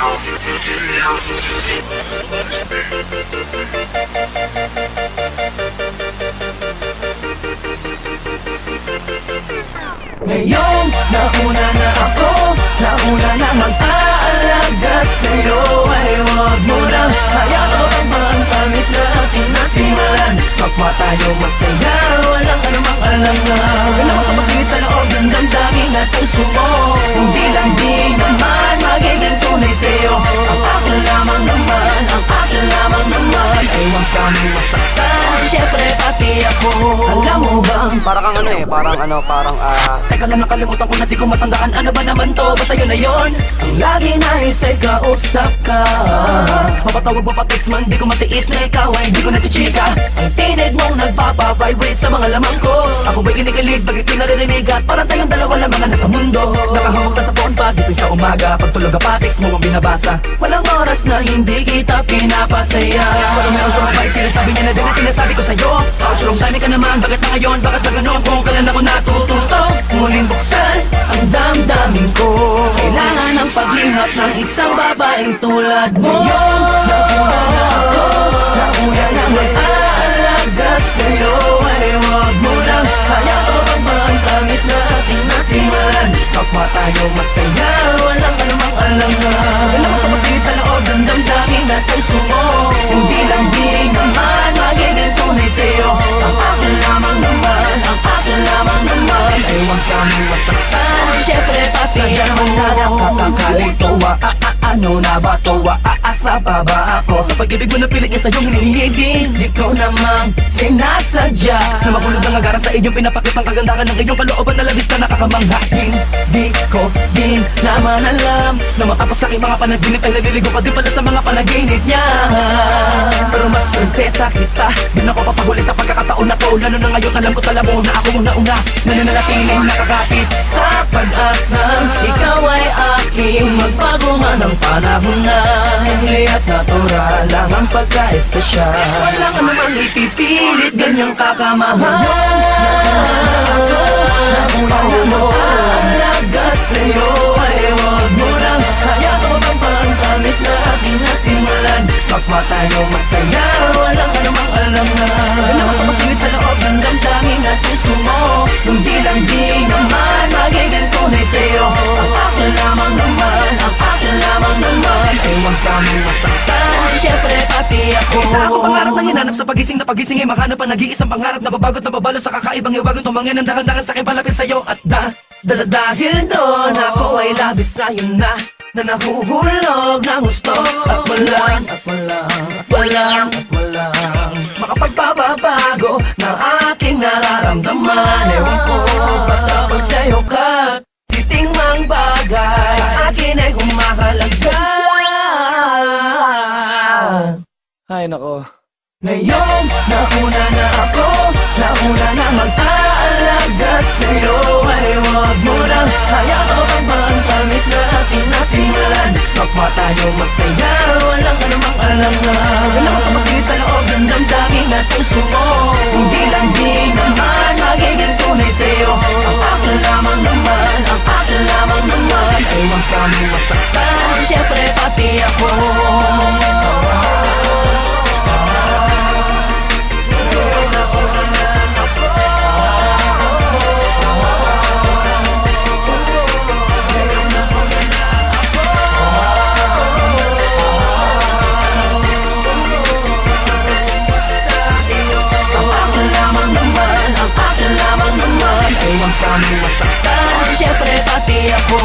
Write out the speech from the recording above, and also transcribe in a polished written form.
Ngayon, nauna na ako, nauna na mag-aalaga sa'yo. Ay huwag mo nang hayaan ang tamis na ating nasimulan. Kapwa tayo masaya, walang anumang alangan. Kailangan ka masingit sa loob ng damdamin at puso mo. Hindi lang di naman magiging tunay sa'yo. Ang akin lamang naman, ang akin lamang naman. Ay huwag kami masaktan, syempre pati ako. Alam mo bang, Para kang parang teka lang, nakalimutan ko na di ko matandaan. Ano ba naman to? Basta yun na yun. Ang lagi naisay kausap ka. Mapatawag mo pa text man, di ko matiis na ikaw ay di ko nachichika. Ang tinig mong nagpapa-vibrate sa mga lamang ko. Ako ba'y kinikilig, bagay pinaririnig at parang tayong dalawa lang mga nasa mundo. Nakahawag na sa phone pa, gising sa umaga. Pagtulog ka pa, text mo ang binabasa. Walang oras na hindi kita pinapasaya. Pero meron sa mga sinasabi niya na din ang sinasabi ko sa'yo. Ouch, wrong timing ka naman, bakit na ngayon? Bakit na gano'n kung kailan ako natututo? Muling buksan ang damdamin ko. Kailangan ng paglingap ng isang babaeng tulad mo. Ngayon, nauna na ako, nauna na mag-aalaga sa'yo. Ay huwag mo nang hayaan ang tamis na ating nasimulan. Kapwa tayo masaya, walang anumang alangan. Kailangan ka masingit sa loob ng damdamin at puso mo. Hindi lang di naman magiging tunay sa'yo. Ang akin lamang naman, ang akin lamang naman. Ay huwag kami masaktan, syempre pati ako. Nakakakalituwa, ano na ba to? Aasa pa ba ako? Sa pag-ibig mo na pilit niya sa'yong hinihigin. Di ko namang sinasadya na mahulog ang agaran sa inyong pinapakitang kagandahan ng iyong kalooban na labis na nakakamangha. Di ko din naman alam na matapos sa aking mga panaginip ay naliligo pa din pala sa mga panaginip niya. Pero mas prinsesa kita, di na ko papahuli sa pagkakataon na to. Lalo na ngayon alam ko tala mo na ako muna una nananatiling nakakapit sa pag-asang ikaw ay aking magbago man ang panahon na simple at natural lang ang pagka-espesyal. Walang anumang ipipilit, ganyang kakamahal. Nauna mo alaga sa'yo. Ay huwag mo lang hayaan ang pangtamis na ating nasimulan. Kapwa tayo masaya, walang anumang alangan. Kailangan ka masingit sa loob ng damdamin at puso mo. Hindi lang di naman magiging tunay sa'yo. Ang akin lamang naman, ang akin lamang naman. Ay huwag kami masaktan, syempre pati ako. Isa ako pangarap na hinanap sa pagising na pagising ay makahanap ang nag-iisang pangarap na babagot na babalo sa kakaibang iwagang tumangin ng dahan-dahan sa aking palapit sa'yo. At dahil doon ako ay labis sa'yo na nahuhulog ng gusto. At walang makapagpapabago ng aking nararamdaman. Ewan ko, basta pag sa'yo ka titing mang bagay sa akin ay humahalaga. Ay nako. Ngayon, nauna na ako, nauna na mag-aalaga sa'yo. Ay huwag mo nang hayaan ang tamis na ating nasimulan. Kapwa tayo masaya, walang anumang alangan. Kailangan ka masingit sa loob ng damdamin at puso mo. Hindi lang di naman magiging tunay sa'yo. Ang akin lamang naman, ang akin lamang naman. Ay huwag kami masaktan, syempre pati ako. Huwag kami masaktan, syempre pati ako.